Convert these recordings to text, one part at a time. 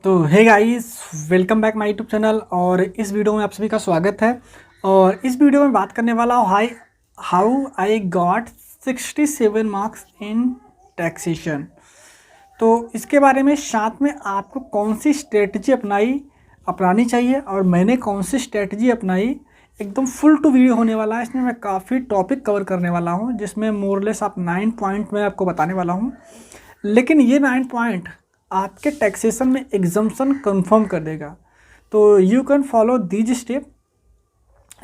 तो hey guys, welcome back my YouTube channel. और इस वीडियो में आप सभी का स्वागत है। और इस वीडियो में बात करने वाला हूँ how I got 67 marks in taxation. तो इसके बारे में, साथ में आपको कौन सी स्ट्रेटजी अपनानी चाहिए और मैंने कौन सी स्ट्रेटजी अपनाई, एकदम फुल टू वीडियो होने वाला है। इसमें मैं काफ़ी टॉपिक कवर करने वाला हूँ, जिसमें मोरलेस आप 9 पॉइंट मैं आपको बताने वाला हूँ। लेकिन ये 9 पॉइंट आपके टैक्सेशन में एग्जम्पशन कंफर्म कर देगा। तो you can follow these step,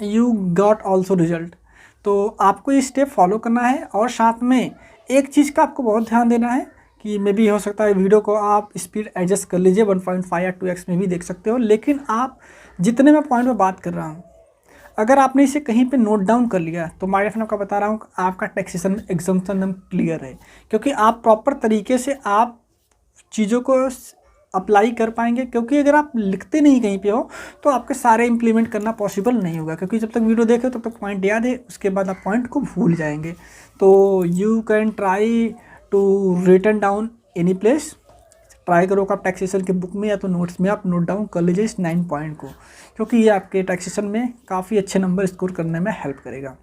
you got also result. तो आपको ये स्टेप फॉलो करना है। और साथ में एक चीज़ का आपको बहुत ध्यान देना है कि मे बी हो सकता है वीडियो को आप स्पीड एडजस्ट कर लीजिए, 1.5 या 2x में भी देख सकते हो। लेकिन आप जितने मैं पॉइंट में बात कर रहा हूँ, अगर आपने इसे कहीं पे नोट डाउन कर लिया तो माय फ्रेंड आपका बता रहा हूँ आपका टैक्सेशन एग्जम्पशन एकदम क्लियर है, क्योंकि आप प्रॉपर तरीके से आप चीज़ों को अप्लाई कर पाएंगे। क्योंकि अगर आप लिखते नहीं कहीं पे हो तो आपके सारे इम्प्लीमेंट करना पॉसिबल नहीं होगा, क्योंकि जब तक वीडियो देखे तब तक पॉइंट याद है, उसके बाद आप पॉइंट को भूल जाएंगे। तो you can try to written down any place, try करो कि आप टैक्सेशन के बुक में या तो नोट्स में आप नोट डाउन कर लीजिए इस 9 पॉइंट को, क्योंकि ये आपके टैक्सेशन में काफ़ी अच्छे नंबर स्कोर करने में हेल्प करेगा।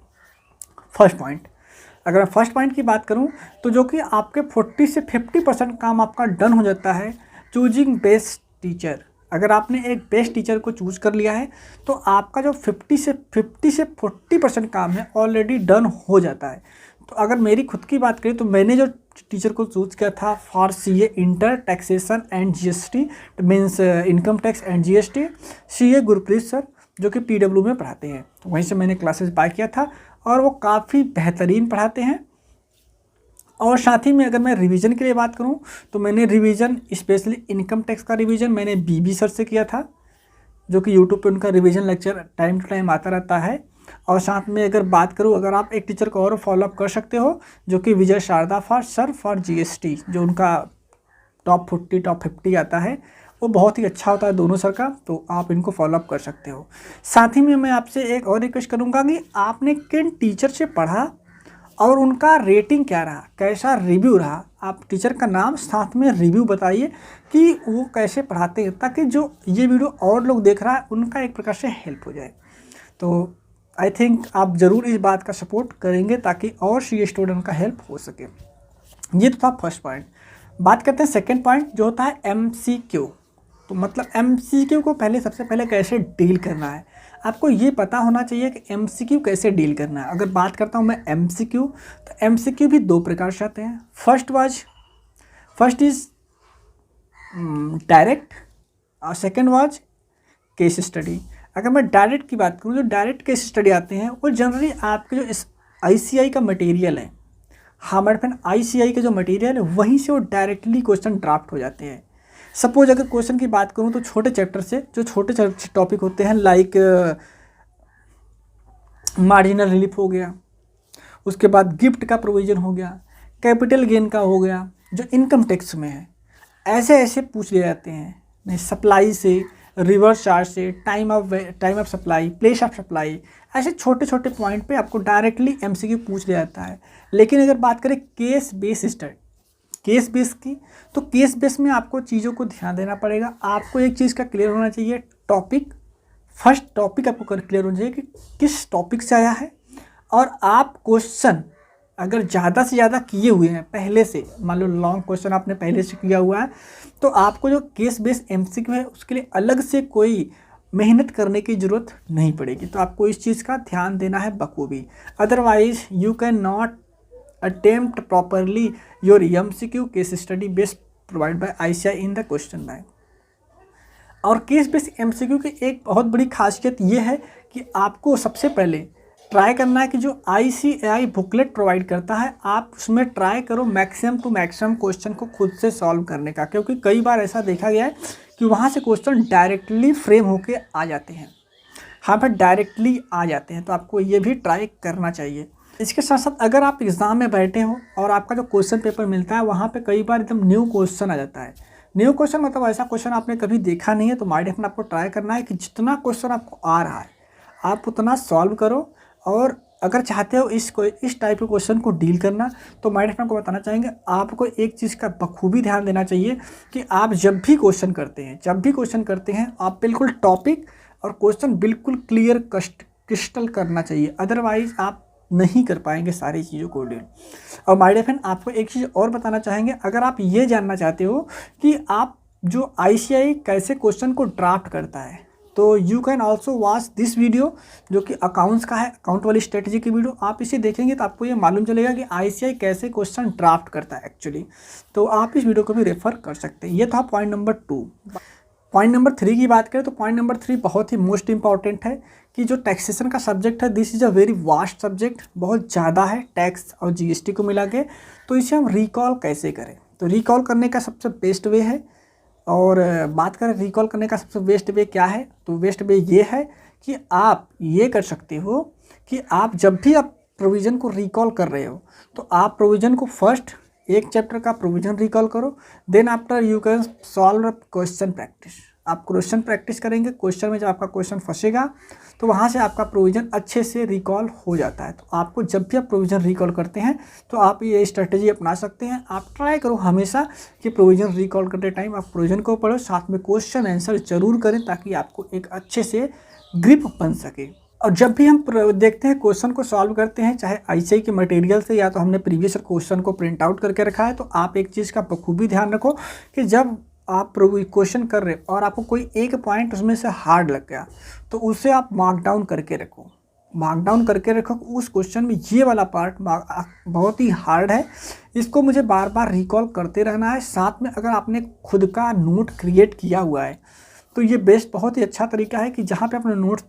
फर्स्ट पॉइंट, अगर मैं फर्स्ट पॉइंट की बात करूं तो जो कि आपके 40 से 50% काम आपका डन हो जाता है चूजिंग बेस्ट टीचर। अगर आपने एक बेस्ट टीचर को चूज़ कर लिया है तो आपका जो 50 से 40% काम है ऑलरेडी डन हो जाता है। तो अगर मेरी खुद की बात करें तो मैंने जो टीचर को चूज़ किया था for CA inter taxation and GST, means income tax and GST, CA Gurpreet sir, जो कि PW में पढ़ाते हैं। तो वहीं से मैंने क्लासेस बाय किया था और वो काफ़ी बेहतरीन पढ़ाते हैं। और साथ ही में अगर मैं रिवीजन के लिए बात करूं तो मैंने रिवीजन स्पेशली इनकम टैक्स का रिवीजन मैंने BB सर से किया था, जो कि यूट्यूब पे उनका revision lecture time to time आता रहता है। और साथ में अगर बात करूं, अगर आप एक टीचर को और फॉलोअप कर सकते हो, जो कि विजय शारदा सर फॉर GST, जो उनका टॉप 40 टॉप 50 आता है, वो बहुत ही अच्छा होता है दोनों सर का। तो आप इनको फॉलोअप कर सकते हो। साथ ही में मैं आपसे एक और रिक्वेस्ट करूँगा कि आपने किन टीचर से पढ़ा और उनका रेटिंग क्या रहा, कैसा रिव्यू रहा। आप टीचर का नाम साथ में रिव्यू बताइए कि वो कैसे पढ़ाते हैं, ताकि जो ये वीडियो और लोग देख रहा है उनका एक प्रकार से हेल्प हो जाए। तो आई थिंक आप ज़रूर इस बात का सपोर्ट करेंगे ताकि और सी स्टूडेंट का हेल्प हो सके। ये तो था फर्स्ट पॉइंट। बात करते हैं सेकेंड पॉइंट, जो होता है MCQ। तो मतलब MCQ को सबसे पहले कैसे डील करना है, आपको ये पता होना चाहिए कि MCQ कैसे डील करना है। अगर बात करता हूँ मैं MCQ, तो MCQ भी दो प्रकार से आते हैं। फर्स्ट इज डायरेक्ट और सेकेंड वाज केस स्टडी। अगर मैं डायरेक्ट की बात करूँ, जो डायरेक्ट केस स्टडी आते हैं वो जनरली आपके जो इस ICI का मटेरियल है, हमारे फ्रेंड ICI के जो मटेरियल है वहीं से वो डायरेक्टली क्वेश्चन ड्राफ्ट हो जाते हैं। सपोज अगर क्वेश्चन की बात करूं तो छोटे चैप्टर से जो छोटे टॉपिक होते हैं, लाइक मार्जिनल रिलीफ हो गया, उसके बाद गिफ्ट का प्रोविज़न हो गया, कैपिटल गेन का हो गया, जो इनकम टैक्स में है, ऐसे पूछ लिए जाते हैं। नहीं, सप्लाई से, रिवर्स चार्ज से, time of supply, place of supply, ऐसे छोटे छोटे पॉइंट पे आपको डायरेक्टली MCQ पूछ लिया जाता है। लेकिन अगर बात करें केस बेस की, तो केस बेस में आपको चीज़ों को ध्यान देना पड़ेगा। आपको एक चीज़ का क्लियर होना चाहिए, फर्स्ट टॉपिक आपको क्लियर होना चाहिए कि किस टॉपिक से आया है। और आप क्वेश्चन अगर ज़्यादा से ज़्यादा किए हुए हैं पहले से, मान लो लॉन्ग क्वेश्चन आपने पहले से किया हुआ है, तो आपको जो केस बेस MCQ है उसके लिए अलग से कोई मेहनत करने की ज़रूरत नहीं पड़ेगी। तो आपको इस चीज़ का ध्यान देना है बखूबी, otherwise you can not attempt properly your MCQ case study based provided by ICI in the question bank। और केस बेस MCQ की एक बहुत बड़ी खासियत ये है कि आपको सबसे पहले ट्राई करना है कि जो ICAI बुकलेट प्रोवाइड करता है, आप उसमें ट्राई करो मैक्सिमम टू मैक्सिमम क्वेश्चन को खुद से सॉल्व करने का, क्योंकि कई बार ऐसा देखा गया है कि वहाँ से क्वेश्चन डायरेक्टली फ्रेम होके आ जाते हैं, हाँ पर डायरेक्टली आ जाते हैं। तो आपको ये भी ट्राई करना चाहिए। इसके साथ साथ अगर आप एग्ज़ाम में बैठे हो और आपका जो क्वेश्चन पेपर मिलता है वहाँ पे कई बार एकदम न्यू क्वेश्चन आ जाता है। न्यू क्वेश्चन मतलब ऐसा क्वेश्चन आपने कभी देखा नहीं है, तो माइंड में आपको ट्राई करना है कि जितना क्वेश्चन आपको आ रहा है आप उतना सॉल्व करो। और अगर चाहते हो इस टाइप के क्वेश्चन को डील करना, तो माय डियर फ्रेंड को बताना चाहेंगे आपको एक चीज़ का बखूबी ध्यान देना चाहिए कि आप जब भी क्वेश्चन करते हैं आप बिल्कुल टॉपिक और क्वेश्चन बिल्कुल क्लियर क्रिस्टल करना चाहिए, अदरवाइज आप नहीं कर पाएंगे सारी चीज़ों को डील। और माय डियर फ्रेंड आपको एक चीज़ और बताना चाहेंगे, अगर आप ये जानना चाहते हो कि आप जो ICAI कैसे क्वेश्चन को ड्राफ्ट करता है, तो you can also watch this video जो कि अकाउंट्स का है, अकाउंट वाली स्ट्रेटजी की वीडियो। आप इसे देखेंगे तो आपको ये मालूम चलेगा कि ICAI कैसे क्वेश्चन ड्राफ्ट करता है एक्चुअली, तो आप इस वीडियो को भी रेफर कर सकते हैं। ये था पॉइंट नंबर 2। पॉइंट नंबर 3 की बात करें तो पॉइंट नंबर 3 बहुत ही मोस्ट इंपॉर्टेंट है कि जो टैक्सेशन का सब्जेक्ट है, this is a very vast subject, बहुत ज़्यादा है टैक्स और GST को मिला के, तो इसे हम रिकॉल कैसे करें। तो रिकॉल करने का सबसे बेस्ट वे है, और बात करें रिकॉल करने का सबसे बेस्ट वे क्या है, तो बेस्ट वे ये है कि आप ये कर सकते हो कि आप जब भी आप प्रोविज़न को रिकॉल कर रहे हो तो आप प्रोविज़न को फर्स्ट एक चैप्टर का प्रोविज़न रिकॉल करो, then after you can solve question practice. आप क्वेश्चन प्रैक्टिस करेंगे, क्वेश्चन में जब आपका क्वेश्चन फंसेगा तो वहाँ से आपका प्रोविज़न अच्छे से रिकॉल हो जाता है। तो आपको जब भी आप प्रोविज़न रिकॉल करते हैं तो आप ये स्ट्रेटजी अपना सकते हैं। आप ट्राई करो हमेशा कि प्रोविज़न रिकॉल करते टाइम आप प्रोविज़न को पढ़ो, साथ में क्वेश्चन आंसर जरूर करें ताकि आपको एक अच्छे से ग्रिप बन सके। और जब भी हम देखते हैं क्वेश्चन को सॉल्व करते हैं, चाहे ICAI के मटेरियल से या तो हमने प्रीवियस क्वेश्चन को प्रिंट आउट करके रखा है, तो आप एक चीज़ का बखूबी ध्यान रखो कि जब आप क्वेश्चन कर रहे हो और आपको कोई एक पॉइंट उसमें से हार्ड लग गया तो उसे आप मार्क डाउन करके रखो उस क्वेश्चन में ये वाला पार्ट बहुत ही हार्ड है, इसको मुझे बार बार रिकॉल करते रहना है। साथ में अगर आपने खुद का नोट क्रिएट किया हुआ है तो ये बेस्ट बहुत ही अच्छा तरीका है कि जहाँ पे आपने नोट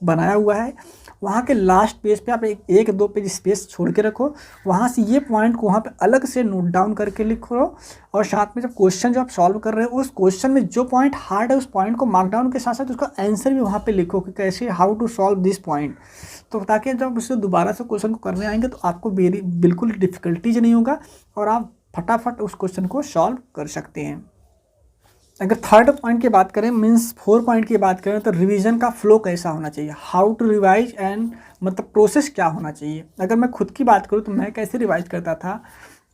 बनाया हुआ है वहाँ के लास्ट पेज पे आप एक दो पेज स्पेस छोड़ के रखो, वहाँ से ये पॉइंट को वहाँ पे अलग से नोट डाउन करके लिखो, और साथ में जब क्वेश्चन जो आप सॉल्व कर रहे हो उस क्वेश्चन में जो पॉइंट हार्ड है उस पॉइंट को मार्क डाउन के साथ साथ उसका आंसर भी वहाँ पे लिखो कि कैसे how to solve this point, तो ताकि जब उससे दोबारा से क्वेश्चन को करने आएंगे तो आपको बिल्कुल डिफ़िकल्टीज नहीं होगा और आप फटाफट उस क्वेश्चन को सॉल्व कर सकते हैं। अगर थर्ड पॉइंट की बात करें, मीन्स 4 पॉइंट की बात करें, तो रिवीजन का फ्लो कैसा होना चाहिए, हाउ टू रिवाइज एंड मतलब प्रोसेस क्या होना चाहिए। अगर मैं खुद की बात करूँ तो मैं कैसे रिवाइज करता था,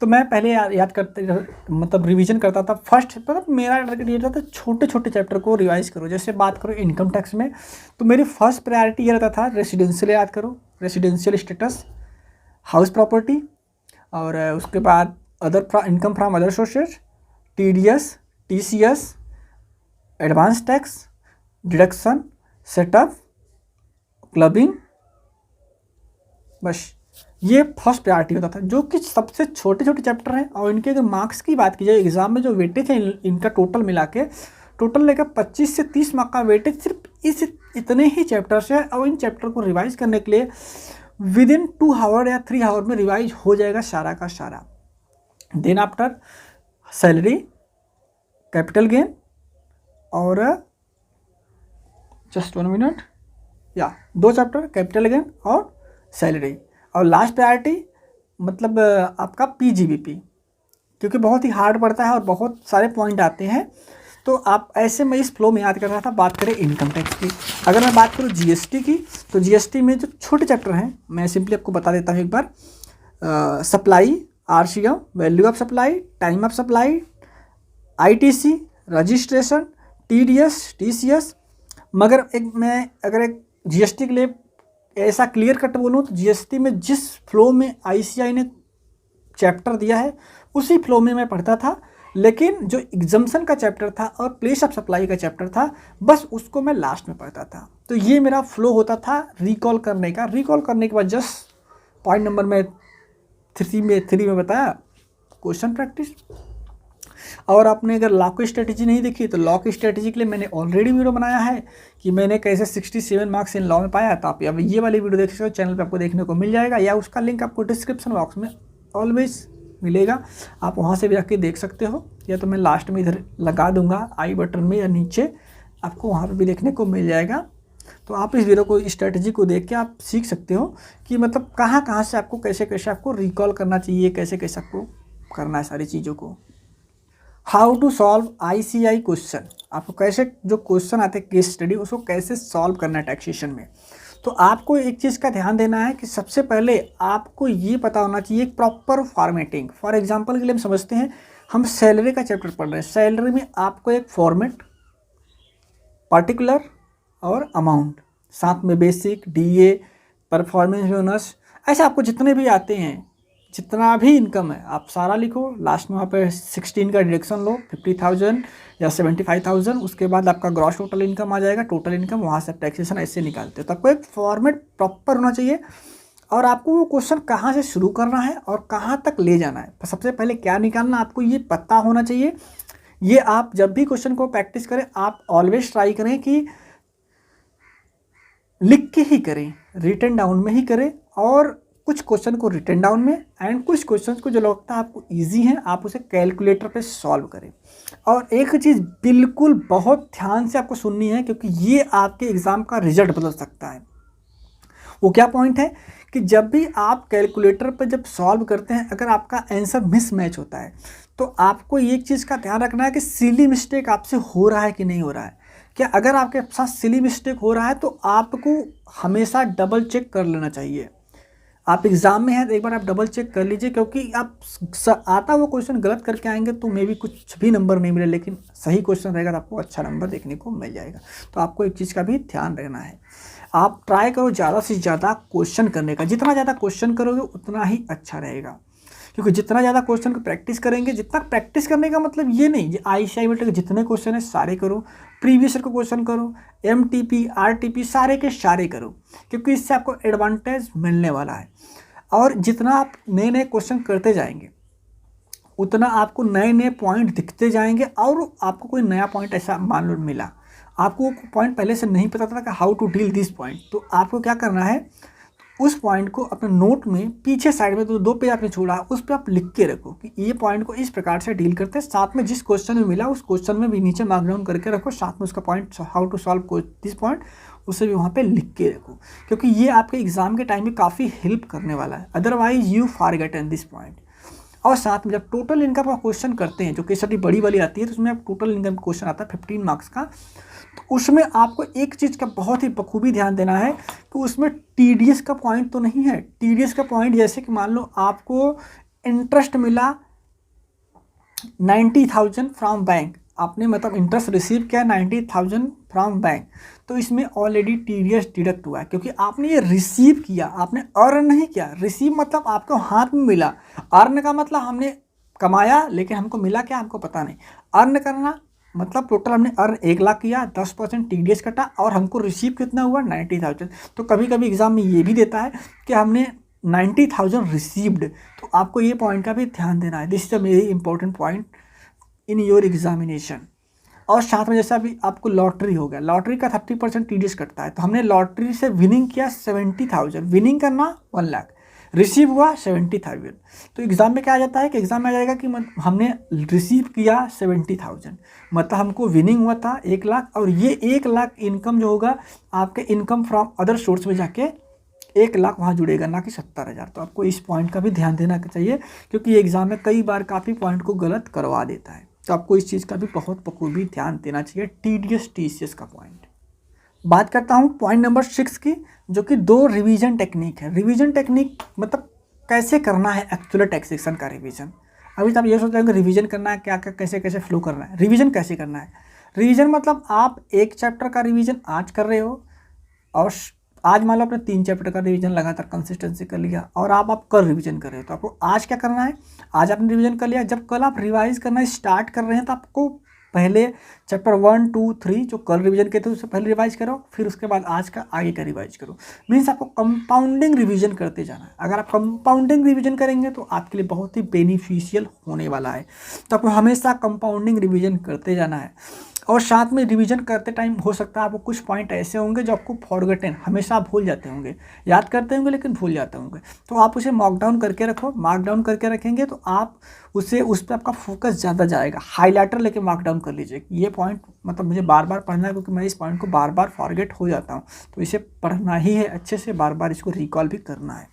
तो मैं पहले याद करते मतलब रिवीजन करता था। फर्स्ट मतलब मेरा ये रहता था छोटे छोटे चैप्टर को रिवाइज करो। जैसे बात करो इनकम टैक्स में, तो मेरी फर्स्ट प्रायोरिटी ये रहता था रेसिडेंशियल याद करो, रेसिडेंशियल स्टेटस, हाउस प्रॉपर्टी, और उसके बाद other income from other sources, TDS, TCS, advance tax, deduction, setup, clubbing, बस ये फर्स्ट प्रायोरिटी होता था, जो कि सबसे छोटे छोटे चैप्टर हैं। और इनके अगर मार्क्स की बात की जाए एग्जाम में जो वेटेज है इनका टोटल मिला के टोटल लेकर 25 से 30 मार्क का वेटेज सिर्फ इतने ही चैप्टर्स है। और इन चैप्टर को रिवाइज करने के लिए विदिन 2 आवर या 3 आवर में रिवाइज हो जाएगा सारा का सारा। Then after salary, capital gain, और जस्ट 1 मिनट, या 2 चैप्टर कैपिटल गेन और सैलरी, और लास्ट प्रायोरिटी मतलब आपका PGBP, क्योंकि बहुत ही हार्ड पड़ता है और बहुत सारे पॉइंट आते हैं। तो आप ऐसे में इस फ्लो में याद कर रहा था। बात करें इनकम टैक्स की, अगर मैं बात करूँ GST की, तो GST में जो छोटे चैप्टर हैं मैं सिंपली आपको बता देता हूँ एक बार। Supply, RCM, value of supply, time of supply, ITC, registration, TDS, TCS। मगर अगर एक GST के लिए ऐसा क्लियर कट बोलूँ तो GST में जिस फ्लो में ICAI ने चैप्टर दिया है उसी फ्लो में मैं पढ़ता था, लेकिन जो एग्जम्पशन का चैप्टर था और प्लेस ऑफ सप्लाई का चैप्टर था बस उसको मैं लास्ट में पढ़ता था। तो ये मेरा फ्लो होता था रिकॉल करने का। रिकॉल करने के बाद जस्ट पॉइंट नंबर में 3 में बताया क्वेश्चन प्रैक्टिस। और आपने अगर लॉ की स्ट्रेटजी नहीं देखी तो लॉ की स्ट्रेटजी के लिए मैंने ऑलरेडी वीडियो बनाया है कि मैंने कैसे 67 मार्क्स इन लॉ में पाया। तो आप अब ये वाली वीडियो देख सकते हो, चैनल पे आपको देखने को मिल जाएगा, या उसका लिंक आपको डिस्क्रिप्शन बॉक्स में ऑलवेज मिलेगा, आप वहाँ से भी जाके देख सकते हो, या तो मैं लास्ट में इधर लगा दूंगा आई बटन में या नीचे, आपको वहाँ पर भी देखने को मिल जाएगा। तो आप इस वीडियो को स्ट्रेटजी को देख के आप सीख सकते हो कि मतलब कहाँ से आपको कैसे आपको रिकॉल करना चाहिए, कैसे आपको करना है सारी चीज़ों को। How to solve ICAI question, आपको कैसे जो क्वेश्चन आते हैं केस स्टडी उसको कैसे सॉल्व करना है टैक्सेशन में। तो आपको एक चीज़ का ध्यान देना है कि सबसे पहले आपको ये पता होना चाहिए एक प्रॉपर फॉर्मेटिंग। फॉर एग्जांपल के लिए हम समझते हैं, हम सैलरी का चैप्टर पढ़ रहे हैं, सैलरी में आपको एक फॉर्मेट, पर्टिकुलर और अमाउंट, साथ में बेसिक, डीए, परफॉर्मेंस बोनस, ऐसे आपको जितने भी आते हैं, जितना भी इनकम है आप सारा लिखो, लास्ट में वहाँ पे 16 का डिडक्शन लो, 50,000 या 75,000, उसके बाद आपका ग्रॉस टोटल इनकम आ जाएगा, टोटल इनकम, वहाँ से टैक्सेशन ऐसे निकालते हो। तो आपको एक फॉर्मेट प्रॉपर होना चाहिए और आपको वो क्वेश्चन कहाँ से शुरू करना है और कहाँ तक ले जाना है, तो सबसे पहले क्या निकालना आपको ये पता होना चाहिए। ये आप जब भी क्वेश्चन को प्रैक्टिस करें, आप ऑलवेज ट्राई करें कि लिख के ही करें, रिटन डाउन में ही करें, और कुछ क्वेश्चन को रिटन डाउन में एंड कुछ क्वेश्चन को जो लगता है आपको इजी है आप उसे कैलकुलेटर पे सॉल्व करें। और एक चीज़ बिल्कुल बहुत ध्यान से आपको सुननी है, क्योंकि ये आपके एग्ज़ाम का रिजल्ट बदल सकता है। वो क्या पॉइंट है कि जब भी आप कैलकुलेटर पर जब सॉल्व करते हैं, अगर आपका आंसर मिसमैच होता है तो आपको एक चीज़ का ध्यान रखना है कि सिली मिस्टेक आपसे हो रहा है कि नहीं हो रहा है। क्या अगर आपके साथ सिली मिस्टेक हो रहा है तो आपको हमेशा डबल चेक कर लेना चाहिए। आप एग्ज़ाम में हैं तो एक बार आप डबल चेक कर लीजिए, क्योंकि आप आता वो क्वेश्चन गलत करके आएंगे तो मे भी कुछ भी नंबर नहीं मिले, लेकिन सही क्वेश्चन रहेगा तो आपको अच्छा नंबर देखने को मिल जाएगा। तो आपको एक चीज़ का भी ध्यान रखना है, आप ट्राई करो ज़्यादा से ज़्यादा क्वेश्चन करने का, जितना ज़्यादा क्वेश्चन करोगे उतना ही अच्छा रहेगा, क्योंकि जितना ज़्यादा क्वेश्चन को प्रैक्टिस करेंगे, जितना प्रैक्टिस करने का मतलब ये नहीं ICI में जितने क्वेश्चन है सारे करो, प्रीवियस ईयर को क्वेश्चन करो, MTP RTP सारे के सारे करो, क्योंकि इससे आपको एडवांटेज मिलने वाला है। और जितना आप नए नए क्वेश्चन करते जाएंगे उतना आपको नए नए पॉइंट दिखते जाएंगे, और आपको कोई नया पॉइंट ऐसा मान लो मिला, आपको पॉइंट पहले से नहीं पता था कि how to deal this point, तो आपको क्या करना है, उस पॉइंट को अपने नोट में पीछे साइड में, तो 2 पेज आपने छोड़ा उस पर आप लिख के रखो कि ये पॉइंट को इस प्रकार से डील करते हैं, साथ में जिस क्वेश्चन में मिला उस क्वेश्चन में भी नीचे मार्क डाउन करके रखो, साथ में उसका point how to solve this point उसे भी वहाँ पे लिख के रखो, क्योंकि ये आपके एग्जाम के टाइम में काफ़ी हेल्प करने वाला है, otherwise you forgotten this point. और साथ में जब टोटल इनकम का क्वेश्चन करते हैं, जो केस स्टडी बड़ी वाली आती है, तो उसमें आप टोटल इनकम क्वेश्चन आता है 15 मार्क्स का, तो उसमें आपको एक चीज़ का बहुत ही बखूबी ध्यान देना है कि उसमें TDS का पॉइंट तो नहीं है। TDS का पॉइंट जैसे कि मान लो आपको इंटरेस्ट मिला 90,000 फ्रॉम बैंक, आपने मतलब इंटरेस्ट रिसीव किया 90,000 फ्रॉम बैंक, तो इसमें ऑलरेडी TDS डिडक्ट हुआ है, क्योंकि आपने ये रिसीव किया, आपने अर्न नहीं किया। रिसीव मतलब आपको हाथ में मिला, अर्न का मतलब हमने कमाया लेकिन हमको मिला क्या हमको पता नहीं। अर्न करना मतलब टोटल हमने अर्न 1 लाख किया, 10% TDS कटा और हमको रिसीव कितना हुआ 90,000। तो कभी कभी एग्जाम में ये भी देता है कि हमने 90,000 रिसीव्ड, तो आपको ये पॉइंट का भी ध्यान देना है। This is a very important point in your examination. और साथ में जैसा अभी आपको लॉटरी हो गया, लॉटरी का 30% TDS कटता है, तो हमने लॉटरी से विनिंग किया 70,000, विनिंग करना 1 लाख, रिसीव हुआ 70,000, तो एग्ज़ाम में क्या आ जाता है कि एग्ज़ाम में आ जाएगा कि हमने रिसीव किया 70,000, मतलब हमको विनिंग हुआ था 1 लाख, और ये 1 लाख इनकम जो होगा आपके इनकम फ्रॉम अदर सोर्स में जाके 1 लाख वहाँ जुड़ेगा, ना कि 70,000। तो आपको इस पॉइंट का भी ध्यान देना चाहिए, क्योंकि एग्ज़ाम में कई बार काफ़ी पॉइंट को गलत करवा देता है, तो आपको इस चीज़ का भी बहुत बखूबी ध्यान देना चाहिए। TDS TCS का पॉइंट बात करता हूँ पॉइंट नंबर 6 की, जो कि 2 रिवीजन टेक्निक है। रिवीजन टेक्निक मतलब कैसे करना है एक्चुअल टैक्सेशन का रिवीजन। अभी तो आप ये सोच रहे हो कि रिवीजन करना है, क्या क्या कैसे कैसे फ्लो करना है। रिवीजन कैसे करना है, रिवीजन मतलब आप एक चैप्टर का रिवीजन आज कर रहे हो, और आज मान लो आपने 3 चैप्टर का रिवीजन लगातार कंसिस्टेंसी कर लिया, और आप कल रिवीजन कर रहे हो, तो आपको आज क्या करना है, आज आपने रिवीजन कर लिया, जब कल आप रिवाइज करना स्टार्ट कर रहे हैं तो आपको पहले चैप्टर 1, 2, 3 जो कल रिवीजन किए थे उससे पहले रिवाइज करो, फिर उसके बाद आज का आगे का रिवाइज करो। मीन्स आपको कंपाउंडिंग रिवीजन करते जाना है। अगर आप कंपाउंडिंग रिवीजन करेंगे तो आपके लिए बहुत ही बेनिफिशियल होने वाला है, तो आपको हमेशा कंपाउंडिंग रिवीजन करते जाना है। और साथ में रिवीजन करते टाइम हो सकता है आपको कुछ पॉइंट ऐसे होंगे जो आपको फॉरगेटन, हमेशा आप भूल जाते होंगे, याद करते होंगे लेकिन भूल जाते होंगे, तो आप उसे मार्क डाउन करके रखो। मार्क डाउन करके रखेंगे तो आप उस पर आपका फोकस ज़्यादा जाएगा। हाईलाइटर लेके मार्क डाउन कर लीजिए कि ये पॉइंट मतलब मुझे बार बार पढ़ना है, क्योंकि मैं इस पॉइंट को बार बार फॉरगेट हो जाता हूँ, तो इसे पढ़ना ही है अच्छे से, बार बार इसको रिकॉल भी करना है।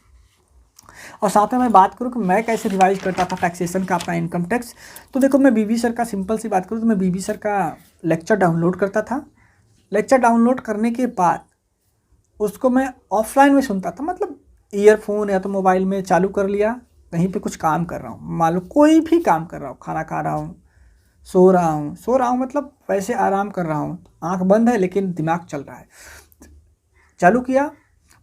और साथ में मैं बात करूँ कि मैं कैसे रिवाइज करता था टैक्सेशन का अपना इनकम टैक्स, तो देखो मैं बीबी सर का सिंपल सी बात करूँ तो मैं बीबी सर का लेक्चर डाउनलोड करता था। लेक्चर डाउनलोड करने के बाद उसको मैं ऑफलाइन में सुनता था, मतलब ईयरफोन या तो मोबाइल में चालू कर लिया, कहीं पे कुछ काम कर रहा हूँ, मान लो कोई भी काम कर रहा हूँ, खाना खा रहा हूँ, सो रहा हूँ मतलब वैसे आराम कर रहा हूँ, आँख बंद है लेकिन दिमाग चल रहा है, चालू किया।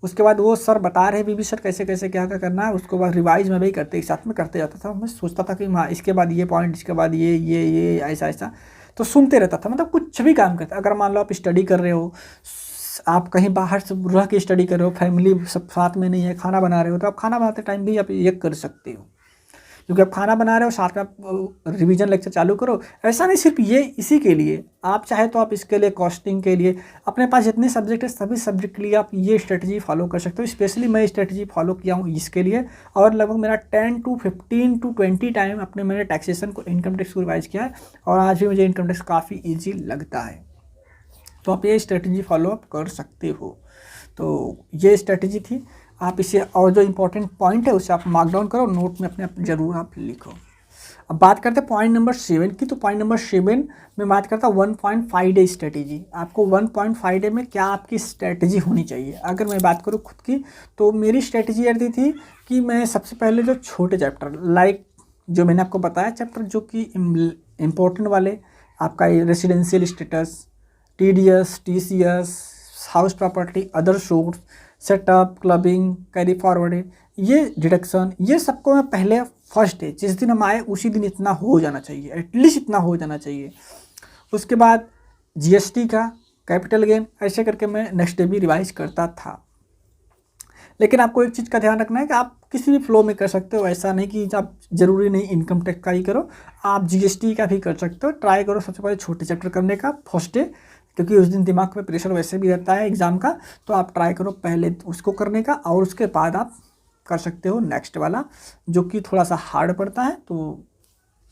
उसके बाद वो सर बता रहे बीबी सर कैसे कैसे क्या क्या करना है, उसके बाद रिवाइज में भी करते, एक साथ में करते जाता था। मैं सोचता था कि हाँ इसके बाद ये पॉइंट, इसके बाद ये ऐसा ऐसा, तो सुनते रहता था। मतलब कुछ भी काम करता, अगर मान लो आप स्टडी कर रहे हो, आप कहीं बाहर से रह के स्टडी कर रहे हो, फैमिली सब साथ में नहीं है, खाना बना रहे हो, तो आप खाना बनाते टाइम भी आप ये कर सकते हो, क्योंकि आप खाना बना रहे हो साथ में आप रिवीजन लेक्चर चालू करो। ऐसा नहीं सिर्फ ये इसी के लिए, आप चाहे तो आप इसके लिए कॉस्टिंग के लिए, अपने पास जितने सब्जेक्ट है सभी सब्जेक्ट के लिए आप ये स्ट्रेटजी फॉलो कर सकते हो। स्पेशली मैं स्ट्रेटजी फॉलो किया हूँ इसके लिए, और लगभग मेरा 10 to 15 to 20 टाइम अपने मैंने टैक्सेशन को, इनकम टैक्स को रिवाइज किया है, और आज भी मुझे इनकम टैक्स काफ़ी ईजी लगता है। तो आप ये स्ट्रेटजी फॉलो अप कर सकते हो। तो ये स्ट्रेटजी थी, आप इसे, और जो इम्पोर्टेंट पॉइंट है उसे आप मार्क डाउन करो, नोट में अपने ज़रूर आप लिखो। अब बात करते हैं पॉइंट नंबर 7 की। तो पॉइंट नंबर 7 में बात करता हूँ 1.5 डे स्ट्रेटजी। आपको 1.5 डे में क्या आपकी स्ट्रेटजी होनी चाहिए। अगर मैं बात करूँ खुद की, तो मेरी स्ट्रेटजी ये रहती थी कि मैं सबसे पहले जो छोटे चैप्टर, लाइक जो मैंने आपको बताया चैप्टर जो कि इम्पोर्टेंट वाले, आपका residential status, TDS, TCS, house property, other source, setup, clubbing, carry forward, ये डिडक्शन, ये सबको मैं पहले फर्स्ट डे जिस दिन हम आए उसी दिन इतना हो जाना चाहिए, एटलीस्ट इतना हो जाना चाहिए। उसके बाद GST का, कैपिटल गेन, ऐसे करके मैं नेक्स्ट डे भी रिवाइज करता था। लेकिन आपको एक चीज़ का ध्यान रखना है कि आप किसी भी फ्लो में कर सकते हो, ऐसा नहीं कि आप ज़रूरी नहीं इनकम टैक्स का ही करो, आप GST का भी कर सकते हो। ट्राई करो सबसे पहले छोटे चैप्टर करने का फर्स्ट डे, क्योंकि उस दिन दिमाग पे प्रेशर वैसे भी रहता है एग्ज़ाम का, तो आप ट्राई करो पहले उसको करने का, और उसके बाद आप कर सकते हो नेक्स्ट वाला जो कि थोड़ा सा हार्ड पड़ता है। तो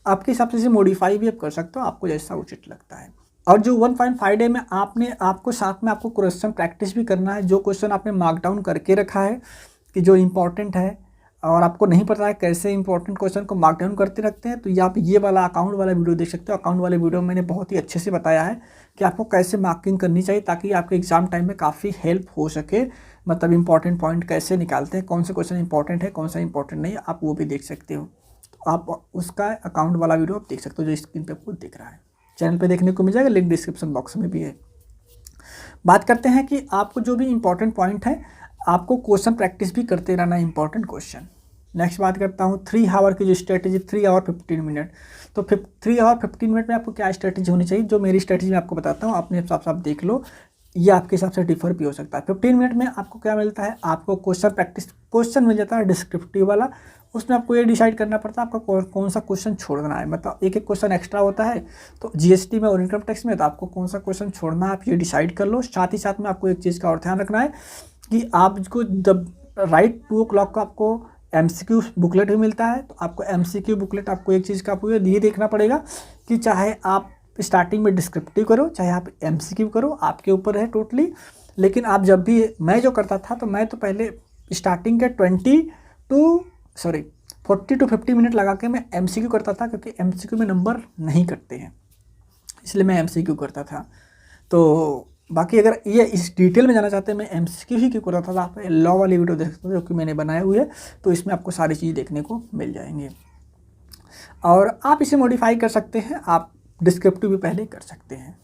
आपके हिसाब से इसे मॉडिफाई भी आप कर सकते हो, आपको जैसा उचित लगता है। और जो 1.5 डे में आपको साथ में आपको क्वेश्चन प्रैक्टिस भी करना है। जो क्वेश्चन आपने मार्क डाउन करके रखा है कि जो इम्पोर्टेंट है, और आपको नहीं पता है कैसे इंपॉर्टेंट क्वेश्चन को मार्क डाउन करते रखते हैं, तो ये आप ये वाला अकाउंट वाला वीडियो देख सकते हो। अकाउंट वाले वीडियो में मैंने बहुत ही अच्छे से बताया है कि आपको कैसे मार्किंग करनी चाहिए, ताकि आपके एग्जाम टाइम में काफ़ी हेल्प हो सके। मतलब इंपॉर्टेंट पॉइंट कैसे निकालते हैं, कौन से क्वेश्चन इंपॉर्टेंट है, कौन सा इंपॉर्टेंट नहीं, आप वो भी देख सकते हो। तो आप उसका अकाउंट वाला वीडियो आप देख सकते हो जो स्क्रीन पर आपको दिख रहा है, चैनल पर देखने को मिल जाएगा, लिंक डिस्क्रिप्शन बॉक्स में भी है। बात करते हैं कि आपको जो भी इंपॉर्टेंट पॉइंट है, आपको क्वेश्चन प्रैक्टिस भी करते रहना है, इंपॉर्टेंट क्वेश्चन। नेक्स्ट बात करता हूँ 3 आवर की जो स्ट्रेटजी, 3 आवर 15 मिनट। तो 3 आवर 15 मिनट में आपको क्या स्ट्रेटजी होनी चाहिए, जो मेरी स्ट्रेटजी मैं आपको बताता हूँ, अपने हिसाब से आप देख लो, ये आपके हिसाब से डिफर भी हो सकता है। 15 मिनट में आपको क्या मिलता है, आपको क्वेश्चन प्रैक्टिस क्वेश्चन मिल जाता है डिस्क्रिप्टिव वाला। उसमें आपको ये डिसाइड करना पड़ता है आपको कौन सा क्वेश्चन छोड़ना है। मतलब एक एक क्वेश्चन एक्स्ट्रा होता है, तो GST में और इनकम टैक्स में, तो आपको कौन सा क्वेश्चन छोड़ना है आप ये डिसाइड कर लो। साथ ही साथ में आपको एक चीज़ का और ध्यान रखना है कि आपको जब राइट 2 o'clock को आपको MCQ बुकलेट भी मिलता है, तो आपको MCQ बुकलेट आपको एक चीज़ का आपको ये देखना पड़ेगा कि चाहे आप स्टार्टिंग में डिस्क्रिप्टिव करो, चाहे आप MCQ करो, आपके ऊपर है टोटली। लेकिन आप जब भी, मैं जो करता था, तो मैं तो पहले स्टार्टिंग के 40 to 50 मिनट लगा के मैं MCQ करता था, क्योंकि MCQ में नंबर नहीं कटते हैं, इसलिए मैं MCQ करता था। तो बाकी अगर ये इस डिटेल में जाना चाहते हैं मैं MCQ ही क्यों करता था, तो आप लॉ वाली वीडियो देख सकते हो जो कि मैंने बनाई हुई है, तो इसमें आपको सारी चीज़ देखने को मिल जाएंगे। और आप इसे मॉडिफाई कर सकते हैं, आप डिस्क्रिप्टिव भी पहले कर सकते हैं।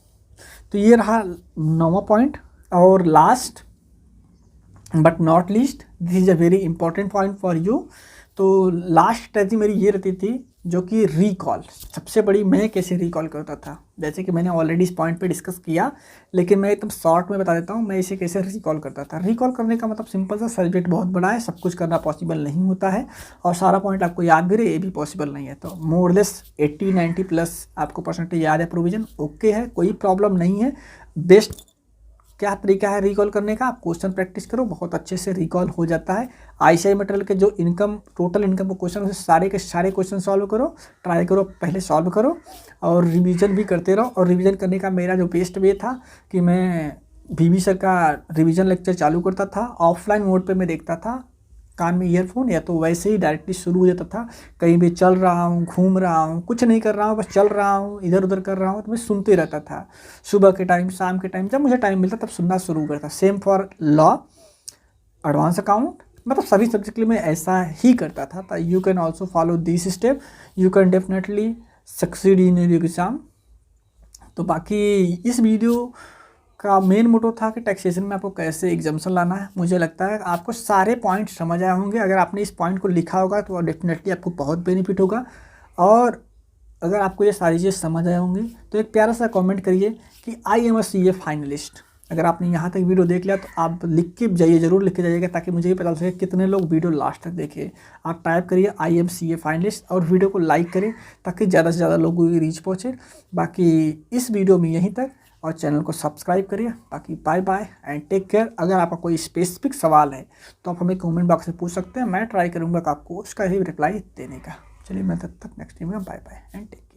तो ये रहा 9वां पॉइंट। और last but not least, this is a very important point for you. तो लास्ट स्ट्रेटजी मेरी ये रहती थी जो कि रिकॉल, सबसे बड़ी, मैं कैसे रिकॉल करता था, जैसे कि मैंने ऑलरेडी इस पॉइंट पे डिस्कस किया, लेकिन मैं एकदम शॉर्ट में बता देता हूँ मैं इसे कैसे रिकॉल करता था। रिकॉल करने का मतलब सिंपल सा, सब्जेक्ट बहुत बड़ा है, सब कुछ करना पॉसिबल नहीं होता है, और सारा पॉइंट आपको याद भी रहे ये भी पॉसिबल नहीं है। तो मोर लेस 80-90 प्लस आपको परसेंटेज याद है, प्रोविजन ओके है, कोई प्रॉब्लम नहीं है। बेस्ट क्या तरीका है रिकॉल करने का, आप क्वेश्चन प्रैक्टिस करो, बहुत अच्छे से रिकॉल हो जाता है। ICI मटेरियल के जो टोटल इनकम के क्वेश्चन, उसे सारे के सारे क्वेश्चन सॉल्व करो, ट्राई करो, पहले सॉल्व करो, और रिवीजन भी करते रहो। और रिवीजन करने का मेरा जो बेस्ट वे था कि मैं BB सर का रिवीजन लेक्चर चालू करता था, ऑफलाइन मोड पे मैं देखता था, कान में ईयरफोन, या तो वैसे ही डायरेक्टली शुरू हो जाता था। कहीं भी चल रहा हूँ, घूम रहा हूँ, कुछ नहीं कर रहा हूँ, बस चल रहा हूँ, इधर उधर कर रहा हूँ, तो मैं सुनते रहता था। सुबह के टाइम, शाम के टाइम, जब मुझे टाइम मिलता तब सुनना शुरू करता। Same for law, advance account, मतलब सभी सब्जेक्ट के लिए मैं ऐसा ही करता था। You can also follow this step, you can definitely succeed in your exam. तो बाकी इस वीडियो का मेन मोटो था कि टैक्सेशन में आपको कैसे एग्जाम्शन लाना है। मुझे लगता है आपको सारे पॉइंट समझ आए होंगे। अगर आपने इस पॉइंट को लिखा होगा तो डेफिनेटली आपको बहुत बेनिफिट होगा। और अगर आपको ये सारी चीज़ समझ आए होंगी तो एक प्यारा सा कमेंट करिए कि I am a CA finalist. अगर आपने यहाँ तक वीडियो देख लिया तो आप लिख के जाइए, ज़रूर लिख के जाइएगा, ताकि मुझे भी पता चल सके कितने लोग वीडियो लास्ट तक देखे। आप टाइप करिए आई एम CA फाइनलिस्ट और वीडियो को लाइक करें ताकि ज़्यादा से ज़्यादा लोगों की रीच पहुँचे। बाकी इस वीडियो में यहीं तक, और चैनल को सब्सक्राइब करिए। बाकी bye bye and take care. अगर आपका कोई स्पेसिफिक सवाल है तो आप हमें कमेंट बॉक्स में पूछ सकते हैं, मैं ट्राई करूँगा कि आपको उसका ही रिप्लाई देने का। चलिए मैं तब तक नेक्स्ट टाइम में, bye bye and take care.